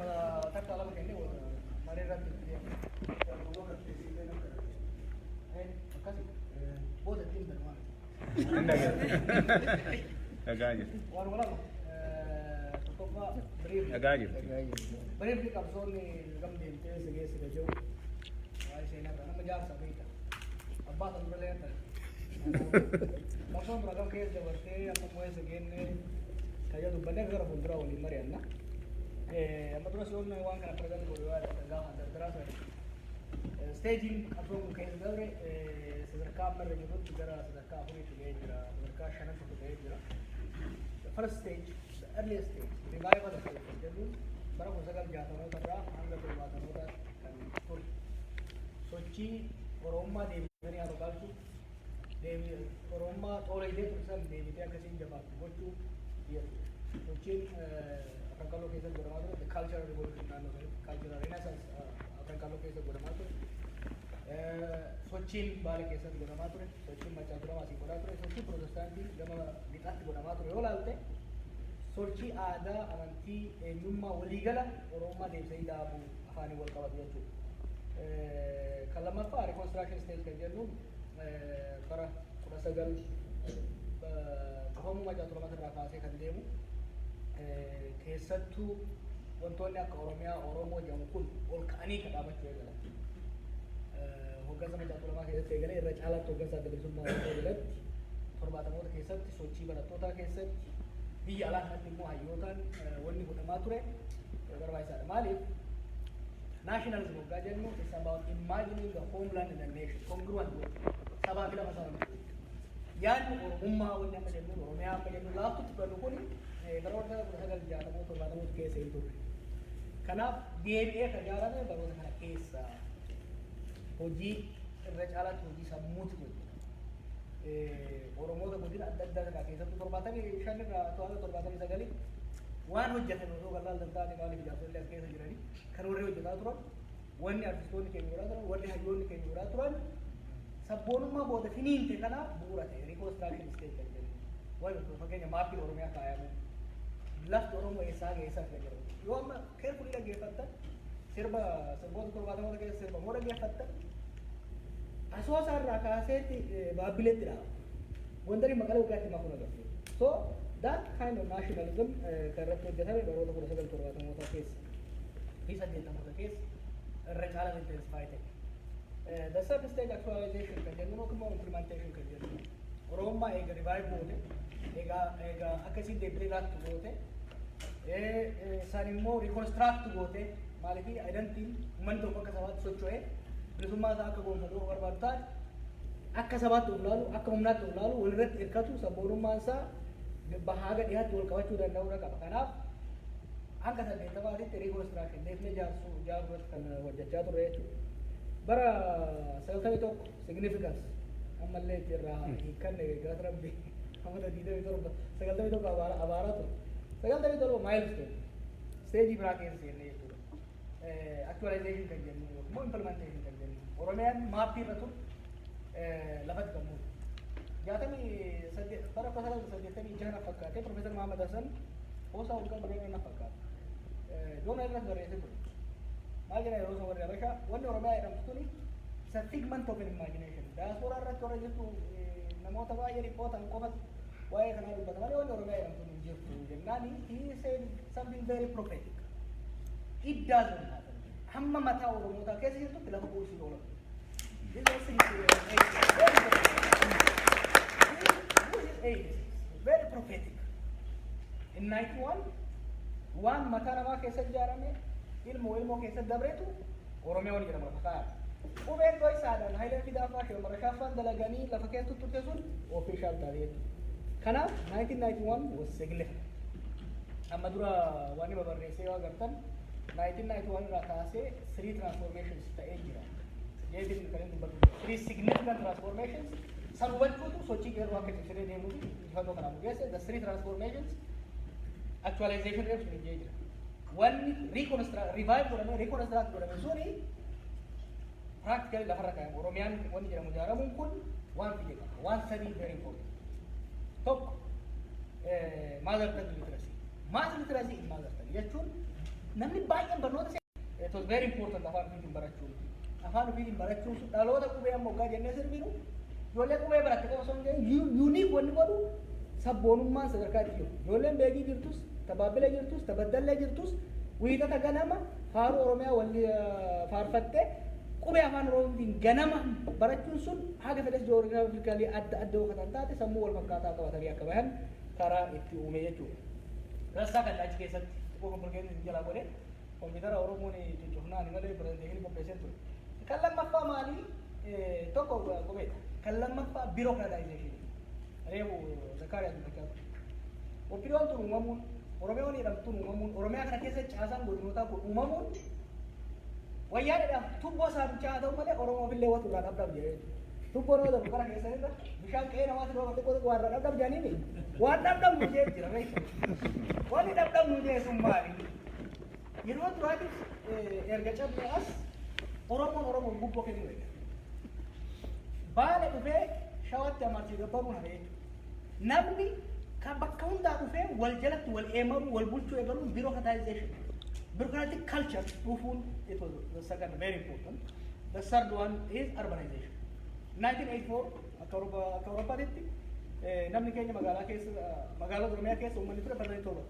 ولا تكتب على مكاني ولا مريرة تبتدي كذي بود التيم بالوان أجاجب ولا تطبع بريف أجاجب بريف لي كابسوني جنب يمتاز جيس كجو وعايش هنا أنا مجال سبيتا أبغى تقول لي أنت مصمم رقم كيس جبرتي أنا مويه سجين كجا دبنا غير بندرا ولي مريانا أما ترى سؤال ما يوان كان برجال بقولوا لا هذا دراسة staging approval كيس دوري سيركاب مرة جدود تجرا سيركاب هوني تجرا سيركاب شنن تجرا the first stage the earliest stage revival stage جدود برا وزغل جاتنا ترى عند تبغى تروح كان كل سوتشي وروما دي مريا روكالشو دي وروما طولي دي ترسل دي بيتيا كسين جبار بوتشو يا سوتشي أفريقيا كيس براماتو the cultural revolution نانو cultural renaissance أفريقيا كيس براماتو sochiin baala keessatti godhamaa ture sochiin machaa ture maasii godhaa ture sochii pirootestaantii gama lixaatti godhamaa ture yoo laalte sochii aadaa amantii eenyummaa waliigala oromummaa deebisanii dhaabuu afaanii wal qabatu jechuudha kan lammaffaa reconstruction stage kan jennuun bara 19 dhufamuu machaa ture irraa kaasee kan deemu keessattuu wantoonni akka oromiyaa oromoo jedhamu kun ol ka'anii kan dhaabachuu eegalan hooggansa machaa tuulamaa keessatti eegalee irra caalaatti hooggansa adda bilisummaa oromoo jalatti torbaatamoota keessatti sochii barattootaa keessatti biyya alaa kanatti immoo hayyootaan wanni godhamaa ture barbaachisaadha. Maaliif nationalism hoggaa jennu is about imagining the homeland and the nation congruent with sabaa fi lafa sabaa yaadni oromummaa wanni amma jennu oromiyaa amma jennu laaftutti fudhannu kun baroota 1960 keessa hin turre. Kanaaf deebi'ee kan ijaarame baroota kana keessa hojii irra caalaatti hojii sammuuti godhu. Oromoota godina adda addaa keessattuu 75 irraa 79 waan hojjetan osoo qal'aan dantaate maaliif ijaarsollee as keessa jiranii kan warri hojjetaa turan wanni artistoonni keenya godhaa turan warri hayyoonni keenya godhaa turan sabboonummaa booda finiinte kanaaf bu'uura ta'e reconstruction stage kan jedhamu waan fakkeenya maappii oromiyaa kaayamu lafti oromoo eessaa geessaa kan jedhamu yoo amma keerfulii dhaggeeffattan sirboota torbaatamoota keessa sirbamoo dhaggeeffattan asoosaa irraa kaaseetti baabbileetti dhaaba wanta dhimma qala waggaatti makuun agarsiisa. So that kind of nationalism kan irratti hojjetame baroota 1970 keessa fi 80 keessa irra caalaan intensify ta'e. The second stage actualization kan jennu yookiin implementation kan jennu oromummaa eega revive goote eega akkasiin deebitee laattu goote isaan immoo reconstruct goote maaliif identiin uummanni tokko akka sabaatti socho'ee bilisummaa isaa akka gonfatu barbaadu taate akka sabaatti of laalu akka humnaatti of laalu walirratti hirkatu sabboonummaan isaa bahaaga dhiyaatti wal qabachuu danda'uudha qaba. Kanaaf hanga 80 reconstruction deebinee ijaarsuu kan hojjechaa turre jechuudha. Bara 91 significance ammallee irraa hiikkanne gara rabbi hamata 91 abaaraa ture. 97 milestone stage biraa keessa seennee jechuudha. Actualization kan jennu immoo implementation kan jennu oromiyaan maappii irra ture lafatti kan muudu. 68 bara 1986 fakkaatee Profeesar Mahammad Hassan hoosaa ol qabee na fakkaata. Doona irratti barreessee ture. Maal jedha yeroo isa warri Habashaa wanni oromiyaa jedhamtu tuni isa figment of imagination. Diaspora irratti warra jirtu namoota baay'ee dhiphootan qofatti waa'ee kanaa dubbata malee wanni oromiyaa jedhamtu hin jirtu jennaani he said something very prophetic. It doesn't happen. Hamma mataa oromootaa keessa jirtutti lafa buusuu oola. Very prophetic. In 91, one mataa namaa keessa ijaarame ilmoo keessa dabreetu oromiyaa wani jedhama lafa kaa'ame. Qubeen goisaadhaan Hayilee Fidaafaa Shemara Shaaffaan dalaganii lafa keessa turte sun official taate jechuudha. Kanaaf 1991 was significant. Amma dura waan nama barreessee yoo agartan 1991 irraa kaasee 3 transformations ta'ee jira. Jeetiin kan inni dubbatu 3 significant transformations san hubachuutu sochii qeerroo akka cimsitee deemuufi injifannoo kanaa mugeesse the 3 transformations actualization reefs ni jira. Wanni revive godhame reconstruct godhame suni practically lafarra kaa'ame oromiyaan wanni jedhamu ijaaramuun kun waan fide qaba waan sadii very important. Tokko mother tongue literacy. Mass literacy in mother tongue jechuun namni baay'een barnoota it was very important afaan ofiitiin barachuun. Afaan ofiitiin barachuun sun dhaloota qubee amma waggaa jennee sirbiinu ijoollee qubee baratte qofa osoo hin ta'in yuuniik wanni godhu sabboonummaan sadarkaa itti jiru. Ijoolleen beekii jirtus, tabaabbilee jirtus, tabaddallee jirtus wiixata ganama faaruu Oromiyaa walli faarfattee qubee afaan Oromootiin ganama barachuun sun haga fedhes ji'oogiraafikaalii adda adda yoo kan taate sammuu wal fakkaataa qabatanii akka bahan karaa itti uume jechuudha. Rassaa kan achi keessatti qofa burgeenni jalaa godhe kompiitara Oromoon cuccufnaan malee pirezenteeshinii qopheessee ture. Kan lammaffaa maalii tokko qubeedha. Kan lammaffaa biirokraataayizeeshinii. Reefu Zakkaariyaa dubbachaa ture. Oppiidoon tun uumamuun Oromiyoon jedhamtuun uumamuun Oromiyaa kana keessa caasaan godinootaa kun uumamuun wayyaadhaaf tubboo saamichaa haa ta'u malee Oromoofillee watu irraa dhabdab jedhee tubboo nama darbu kana keessa irra bishaan qe'ee namaatti dhooba xiqqoo waan irraa dhabdab jedhanii waan dhabdabnu jee jira beektu wanni dhabdabnu jee sun maali yeroo duraatiif erga cabne as Oromoon gubboo kennuu eega baala dhufee shawatti amartii gabbaruu hafe jechuudha namni kan bakka hundaa dhufee wal jalatti wal eemaruu wal bulchuu eegaluun bureaucratization bureaucratic culture dhufuun it was the second very important. The third one is urbanization. 1984 akka Awurooppaatti namni keenya magaalaa Oromiyaa keessa uummanni ture barreen torba.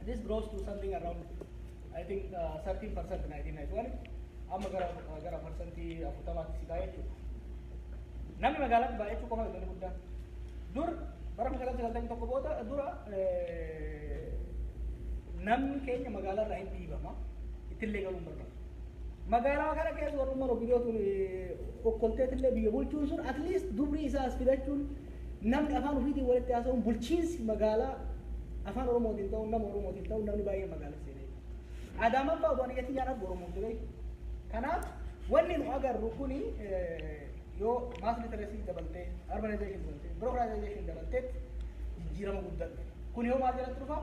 This grows to something around I think 13% 1991 amma gara parsantii 40 si taa'ee jechuudha. Namni magaalaatti baay'achuu qofa inni guddaan. Dur bara magaalaa sagaltamii tokko booda dura namni keenya magaalaa irraa hin dhiibama ittillee galuun barbaada. Magaalaa kana keessa warrummaa roobiyootuun okkolteetillee biyya bulchuun sun at least dubrii isaas fidachuun namni afaan ofiitiin walitti haasa'uun bulchiinsi magaalaa afaan Oromootiin ta'uun nama Oromootiin ta'uun namni baay'ee magaalaa seenee. Adaamaan fa'aa waan iyyatti nyaanaaf Oromoo ture. Kanaaf wanni nu agarru kuni yoo mass literacy dabaltee urbanization dabaltee bureaucratization dabaltee jijjiirama guddaa kun yoo maal jalatti dhufa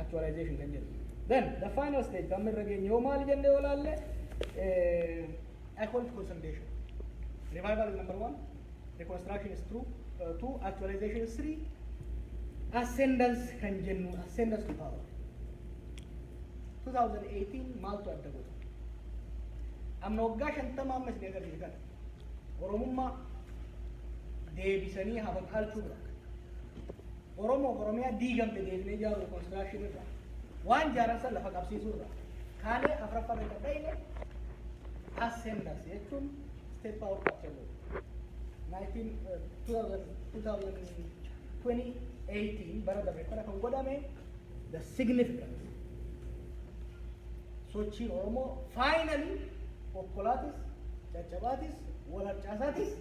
actualization kan jedhu. Then the final stage kan mirra geenye yoo maal jennee yoo laalle I call it consolidation. Revival is number 1, reconstruction is 2, actualization is 3, ascendance kan jennu ascendance to power. 2018 maaltu adda godha. Amma waggaa 50 ammas ni agarsiisa. Oromummaa deebisanii hafa qaalchuu bira. Oromiyaa diigamte deebinee ijaaru reconstruction irra. Waan jaaransan lafa qabsiisuu irra. Kaalee afuraffaa irra dhayne ascendance jechuun state power capture godhu. 2018 bara darbe kana kan godhame the significance. Sochiin Oromoo finally okkolaatis caccabaatis wal harcaasaatis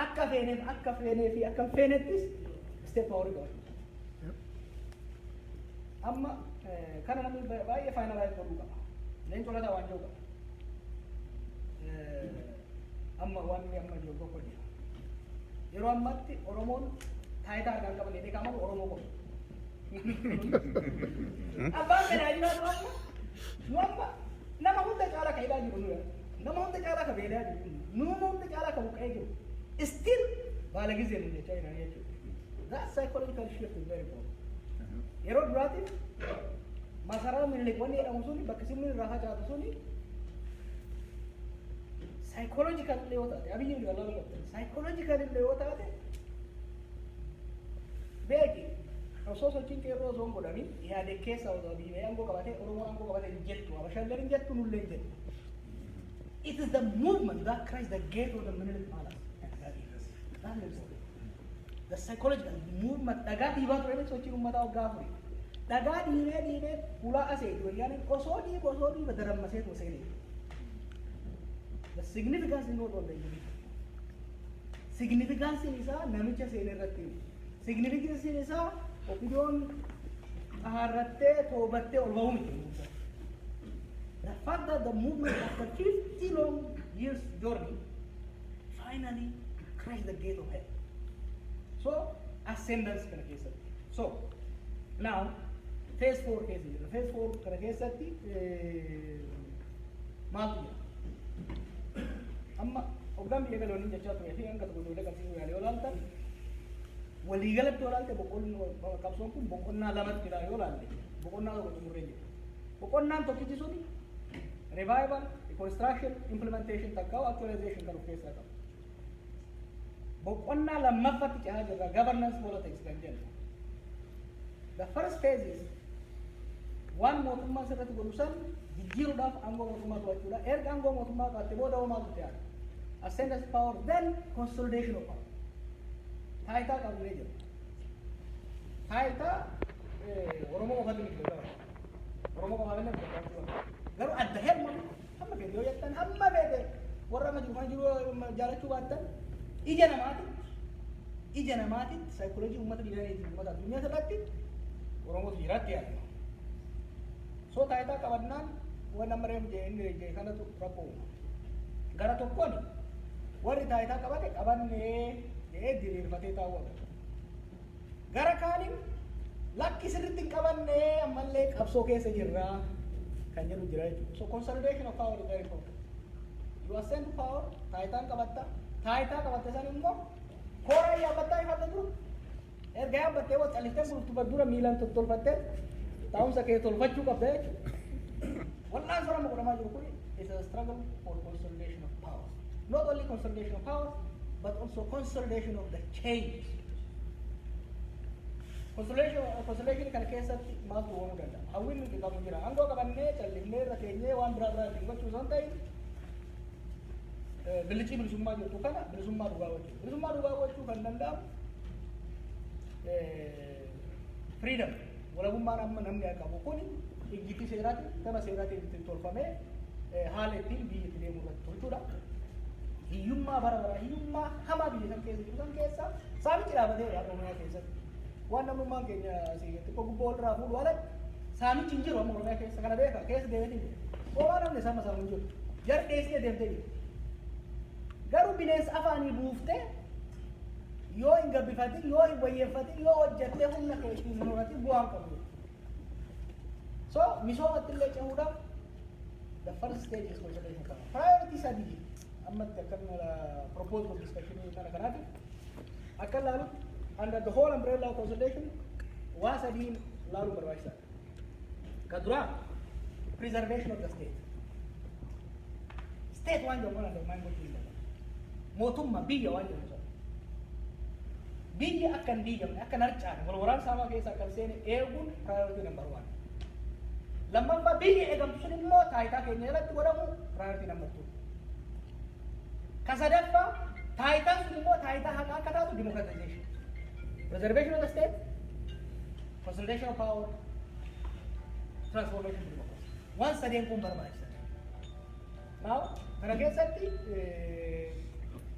akka feenee fi akka feenettis state power godhu. Amma kana namni baay'ee finalize godhuu qaba. Leencolata waan jiru qaba. Amma waan amma jiru tokko jira. Yeroo ammatti Oromoon taayitaa argaan qaban jedhee kaamamu Oromoo qofa. Abbaan fedhaa jiraatu amma nu amma nama hunda caalaa ka'eedhaa jiru nu nama hunda caalaa ka beelaa jiru nama hunda caalaa ka buqqa'ee jiru. Still baala gizee nu jechaa jiran jechuudha. That psychological shift is very important. Yeroo duraatiif masaraa miliqoonni jedhamu suni bakka simni irraa facaatu suni psychological illee yoo taate abiyyi illee walaa qabate psychological illee yoo taate beeki osoo sochiin qeerroo osoo hin godhamin yaade keessa osoo abiyyi aangoo qabatee Oromoo aangoo qabatee hin jettu abashallee hin jettu nullee hin jettu. It is the movement that cries the gate of the Minilik Palace. That is the psychological movement dhagaa dhiibaa ture sochiin uummataa waggaa afurii. Dhagaa dhiibee ulaa asee wayyaaniin osoo dhiiba darammasee too seenee. The significance is not on the individual. Significance isaa namicha seenee irratti. Significance isaa ofiidoon aharrattee toobattee ol ba'uu miti. The fact that the movement after 50 long years journey finally crashed the gate of hell. So ascendance kana keessatti. So now phase 4 keessa jira. Phase 4 kana keessatti maaltu jira? Amma hoggaan biyya galoonni jechaa ture fi hanga tokko ijoollee qabsiisuu yaale yoo laaltan waliigalatti yoo laalte qabsoon kun boqonnaa lamatti jira yoo laalte boqonnaa tokko xumurree jira. boqonnaan tokkichi suni revival, reconstruction, implementation takkaawu actualization kan of keessaa qabu. Boqonnaa lammaffatti cehaa jirra governance politics kan jennu. The first phase is waan mootummaa sirratti godhu san jijjiiruudhaaf aangoo mootummaa to'achuudha. Erga aangoo mootummaa qabatte booda hoo maaltu ta'an? Ascendance power, then consolidation of power. Taayitaa qabnee jira. Taayitaa Oromoo qofatu miti beekama. Oromoo qofaatu miti beekama. Garuu adda heeruma hamma fedhe yoo jettan hamma fedhe warra amma jiru kan jiru jaalachuu baattan ija namaatitti saayikooloojii uummata biyyaaniitiin uummata addunyaa irratti Oromootu jiraatti yaadama. So taayitaa qabannaan waan amma reefu jee kanatu rakkoo uuma. Gara tokkoon warri taayitaa qabate qabannee jedhee diriirfatee taa'uudha. Gara kaaniin lakki sirriitti hin qabannee ammallee qabsoo keessa jirraa kan jedhu jira jechuudha. So consolidation of power is very important. You ascend to power, taayitaan qabatta. Taayitaa qabatte san immoo koora yaabbattaa ifaata dura. Erga yaabbattee waan calliftee bultuba dura miilaan tottolfattee taa'umsa kee tolfachuu qabda jechuudha. Wallaan soorama godhamaa jiru kun is a struggle for consolidation of power. Not only consolidation of power, but also consolidation of the change. Consolidation kana keessatti maaltu uumamuu danda'a? Hawwiin nuti qabu jira. Aangoo qabannee callifnee irra keenyee waan biraa ittiin gochuu osoo hin ta'in bilicii bilisummaa jettu kana bilisummaa dhugaa gochuu. Bilisummaa dhugaa gochuu kan danda'amu freedom walabummaan amma namni qabu kun ijjiitti seeraati gama seeraatiin ittiin tolfamee haala ittiin biyya itti deemuu irratti tolchuudha. Hiyyummaa bara bara hiyyummaa hamaa biyya san keessa jiru san keessa saamichi dhaabatee Oromiyaa keessatti. Waan namummaan keenya xiqqoo gubboo irraa fuudhu ala saamichi hin jiru amma Oromiyaa keessa kana beeka keessa deemeetii jiru. Homaa namni sama saamu hin jiru. Jarri dheessee deemtee jiru. Garuu bineensa afaanii buuftee yoo hin gabbifatin yoo hin wayyeeffatin yoo hojjettee humna kee ittiin hin horatin bu'aan qabu. So misoomatti illee cehuudhaaf the first stage is consolidation of power. Priority sadii ammatti akkan propose for discussion kana kanaatiif akka laalu under the whole umbrella of consolidation waa sadiin laalu barbaachisaadha. Ka duraa preservation of the state. State waan jedhamu kan undermine gochuu hin danda'amu. Mootummaa biyya waan jedhamu sana. Biyya akka hin diigamne akka hin harcaane wal waraansa hamaa keessa akka hin seene eeguun priority number one. Lammaffaa biyya eegamtu sun immoo taayitaa keenya irratti godhamu priority number two. Ka sadaffaa taayitaan sun immoo taayitaa haqaa akka taatu democratization. Preservation of the state, consolidation of power, transformation of democracy. One sadeen kun barbaachisaadha. Now, kana keessatti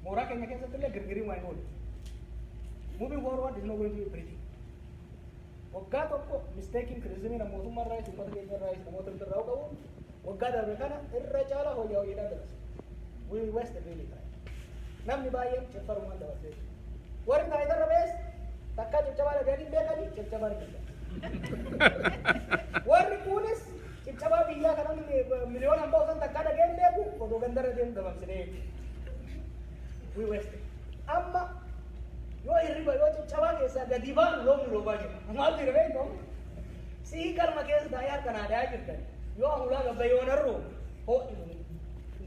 mooraa keenya keessatti illee girgiriin waan hin oolu. Moving forward is not going to be pretty. Waggaa tokko mistaking criticism mootummaa irraa uummata keenya irraa namoota irraa qabu waggaa darbe kana irra caala hojii hojiidhaan dabarsa. We wasted really time. Namni baay'een ceffarumaan dabarsee. Warri taayitaa irra bees takka cibcabaa dhaganii beekanii cibcabaa dhaganii. Warri kunis cibcabaa biyyaa kanan miliyoona hambaa usan takka dhageen beeku odoo gandarra deemu dabarsinee. We wasted. Amma yoo hirriba yoo cibcabaa keessaa gadi baanu loomni loobaa jira. Maaltu hirree hin ta'u? Sii galma keessa taa'ee harka naa dhayaa jirtan. Yoo amulaa gabba yoo narroo ho'i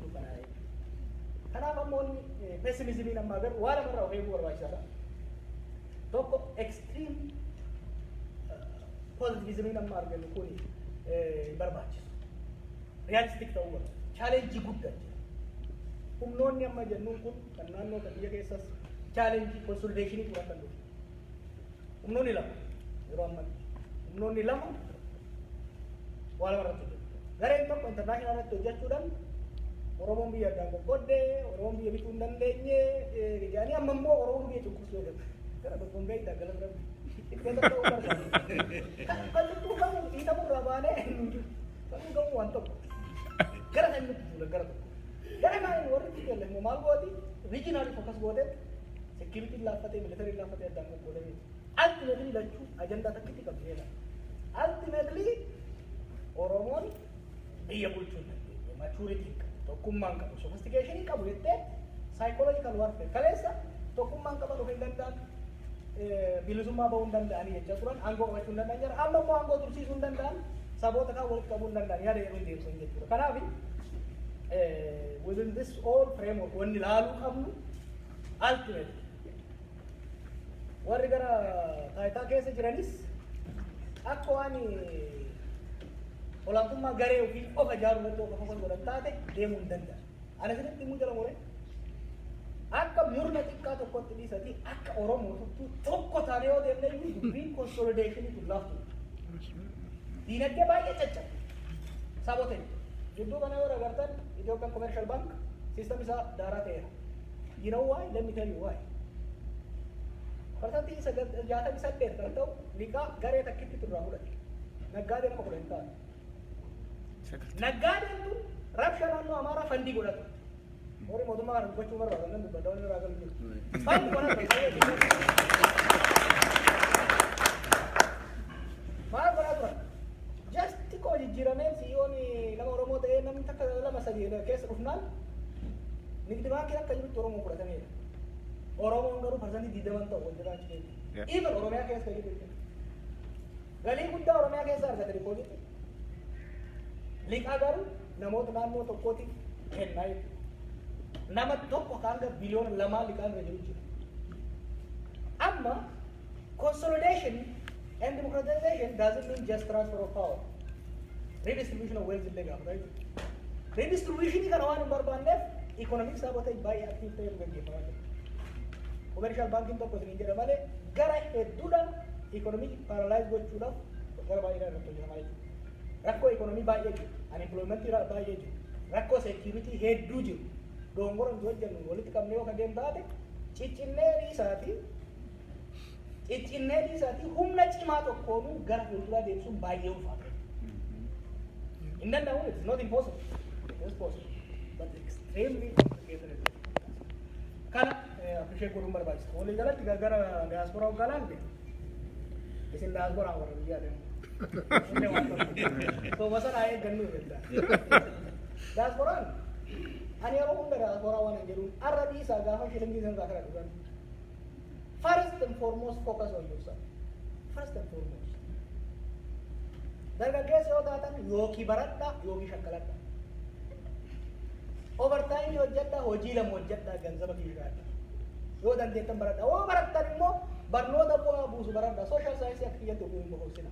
nu kanaa. Kanaaf ammoo pessimismiin amma agarru waan namarraa of eeguu barbaachisaadha. Tokko extreme positivismiin amma argannu kun barbaachisu. Realistic ta'uu barbaachisa. Challenge guddaa jira. Humnoonni amma jennuun kun kan naannoo kan biyya keessas challenge consolidation turan kan dhufu. Humnoonni lama yeroo ammatti. Humnoonni lama waa lama irratti hojjetu. Gareen tokko international irratti hojjechuudhaan Oromoon biyya addaan qoqqoodee, Oromoon biyya bituu hin dandeenye, jedhanii amma immoo Oromoon biyya cunqursuu eegatu. Gara tokkoon gahee daggala bira iddoo tokko barbaadu. Kan lubbuun gahu dhiitamu irraa baanee kan gahu waan tokko. Gara kan nuti fuula gara tokko. Gara kan warri itti galle immoo maal gooti? Regionally focus gootee security laaffatee military laaffatee addaan qoqqoodee. Ultimately lachuu ajandaa takkitti qabdeedha. Ultimately Oromoon biyya bulchuu dandeenya. Maturity tokkummaan qabu sophistication qabu jettee psychological warfare kaleessa tokkummaan qaban of hin danda'an bilisummaa bahuu hin danda'anii jecha turan aangoo qabachuu hin danda'an jira amma immoo aangoo tursiisuu hin danda'an saboota kan walitti qabuun danda'an yaada yeroo deemsan jechuudha. Kanaaf within this all framework wanni ilaaluu qabnu ultimate warri gara taayitaa keessa jiranis akka waan olaantummaa garee ofii qofa ijaaruu irratti qofa godhan taate deemuu hin danda'an. Ana sirriitti immoo jala muree akka murna xiqqaa tokkotti dhiisati akka Oromootu tokko taanee yoo deemne iyyuu dubbiin consolidationii kun laaftu. Diinagdee baay'ee caccabe. Saboota jidduu kana yoo agartan Ethiopian Commercial Bank system isaa daaraa ta'eera. You know why? Let me tell you why. Persantii isa 68 kan ta'u liqaa garee takkitti turraa fudhate. Naggaadee nama 10 ta'a. Naggaadeen kun rabsha naannoo Amaaraa fandii godhatu. Horii mootummaa kana dubbachuu barbaada nan dubbadha wanni irraa galu jiru. Fandii godhatu. Maal godhaa turan? Just xiqqoo jijjiiramee siyoon nama Oromoo ta'ee namni takka lama sadii keessa dhufnaan nigdi baankii akka jirutti Oromoo fudhatameera. Oromoon garuu persantii 20 ta'u hojjetaa achi even Oromiyaa keessa jiru. Galii guddaa Oromiyaa keessa argate dippoozitii. Liqaa garuu namoota naannoo tokkooti kennaa jechuudha. Nama tokko hanga biliyoona 2 liqaan irra jiru jira. Amma consolidation and democratization doesn't mean just transfer of power. Redistribution of wealth illee gaafa ta'e. Redistribution kana waan hin barbaanneef economic sabotage baay'ee active ta'ee gaggeeffamaa jira. Commercial banking tokko isin jedha malee gara hedduudhaan economic paralyze gochuudhaaf gara baay'ee irratti hojjetamaa jechuudha. Rakkoo economii baay'ee jiru, unemployment baay'ee jiru, rakkoo security hedduu jiru. Dongora nuti hojjennu walitti qabnee yoo kan taate ciccinnee dhiisaati humna cimaa tokkoon gara fuulduraa deemsuun baay'ee ulfaata. In danda'amu it's not impossible. It's possible. But extremely complicated. Kana appreciate godhuun barbaachisa. Walii galatti gara diaspora hogganaan isin diaspora warra biyyaa deemu. So masalah eeggannu jedha. Diasporaan ani yeroo hunda diaspora waan jedhu arrabii isaa gaafa shilingii san kana dhugan. First and foremost focus on yourself. First and foremost. Dargaggeessa yoo taatan yookiin baradhaa yookiin shakkaladhaa. Overtime hojjedhaa hojii lama hojjedhaa ganzaba kiishaadha. Yoo dandeettan baradhaa. Yoo barattan immoo barnoota bu'aa buusu baradhaa. Social science akka kiyyatti ofiin hin boqorsina.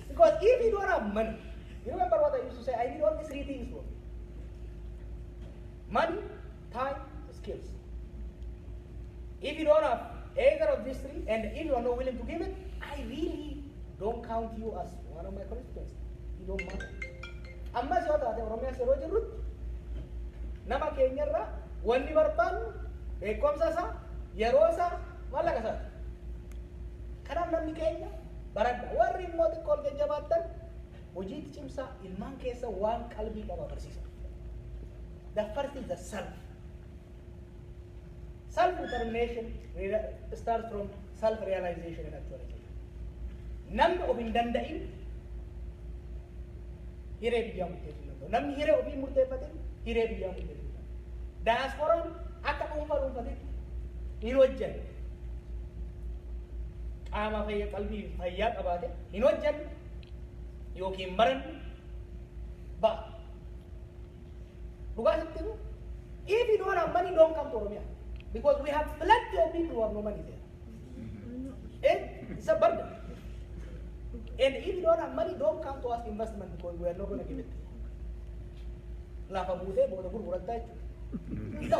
Because if you don't have money, you remember what I used to say, I need only 3 things for me. Money, time, skills. If you don't have either of these 3, and if you are not willing to give it, I really don't count you as one of my constituents. You don't matter. Amma yoo taate Oromiyaa yeroo jirrutti nama keenyarraa wanni barbaannu beekumsa isaa yeroo isaa mallaqa isaati. Kanaaf namni keenya baradha warri immoo xiqqoo jajjabaattan hojiitti cimsaa ilmaan keessa waan qalbii qaba barsiisa. The first is the self. Self-determination starts from self-realization and actualization. Namni of hin danda'in hiree biyyaa murteessuu danda'u. Namni hiree ofii murteeffatin hiree biyyaa murteessuu danda'u. Diasporaan akka dhuunfatitti hin hojjennu. Qaama fayyaa qalbii fayyaa qabaate hin hojjennu yookiin barannu ba'a. Dhugaa sitti himu if you don't have money don't come to Oromia because we have plenty of people who have no money there. It's a burden. And if you don't have money, don't come to ask investment because we are not going to give it. Lafa buutee booda gurgurattaa jechuudha.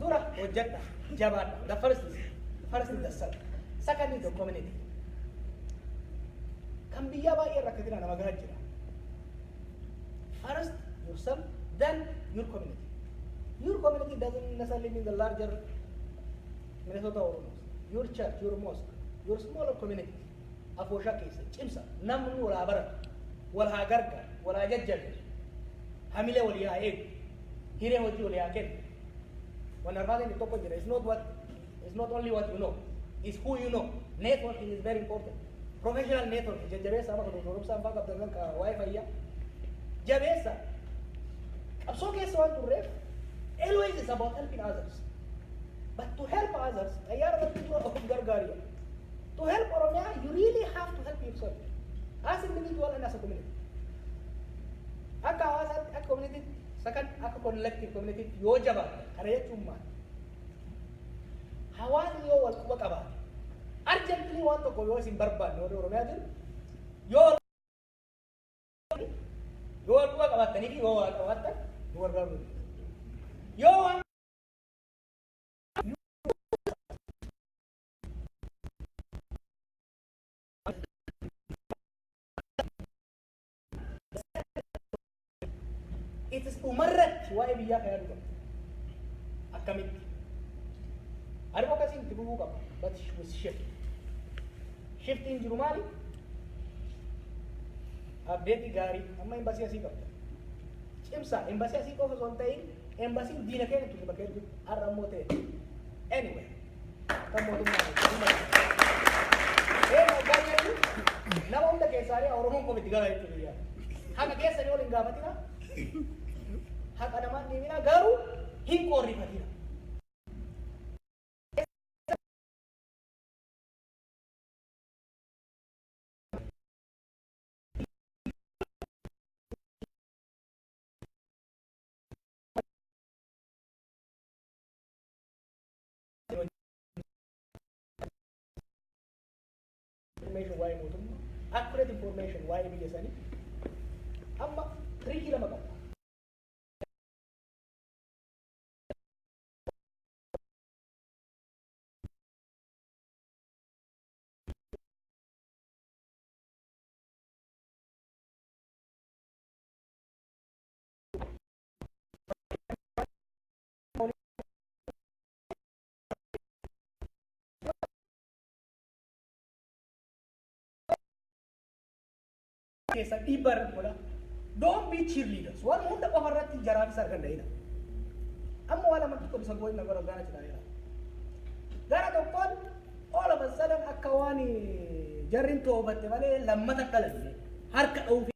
Dura hojjedha jabaadha. The first is the self. Second is the community. Kan biyyaa baay'ee rakkatina nama gahaa jira. First yourself, then your community. Your community doesn't necessarily mean the larger Minnesota Oromos. Your church, your mosque. Your smaller community, Afosha case, Chimsa, Namu wala Baraka, wala Garka, wala Jajjal, Hamile Walia Egg, Hire Hojulia Ken. When I'm running the top of it, it's not only what you know, it's who you know. Networking is very important. Professional networking, Jajabesa, Wi-Fi, Jabesa. I'm so case one to ref. Always is about helping others. But to help others, I are the people of Gargaria. To help Oromia, you really have to help yourself. As individual and as a community. Akka hawaasaatti, akka community, second akka collective community yoo jabaate, kana jechuun maali? Hawaasni yoo wal quba qabaate, urgently waan tokko yoo isin barbaanne warri Oromiyaa jiru, yoo wal quba qabaatanii fi yoo wal qabaattan nu gargaaru. Yoo waan it is umarratti waa'ee biyyaa kan yaadu qabda. Akkamitti? Advocacy itti fufuu qaba. But with shift. Shiftiin jiru maali? Update gaarii amma embassy asii qabda. Cimsaa embassy asii qofa osoo hin ta'in embassy diina keenya tuuti bakka hedduu har'a immoo ta'e. Anyway, kan mootummaa nama hunda keessaalee Oromoon qofa itti gala jechuudha biyyaa. Haqa keessanii waliin gaafatina. Haqa namaan deemina garuu hin qorrifatina. Information waa'ee mootummaa, accurate information waa'ee biyya sanii amma triikii lama qaba. Keessa dhiibbaa irratti godha. Don't be cheerleaders. Waan hunda qofa irratti jaraafis argan da'ina. Amma waan lamatti qofa isa goonni nagara gaara jedhameera. Gara tokkoon all of a sudden akka waan jarrin toobatte malee lammata qalanne harka dha'uuf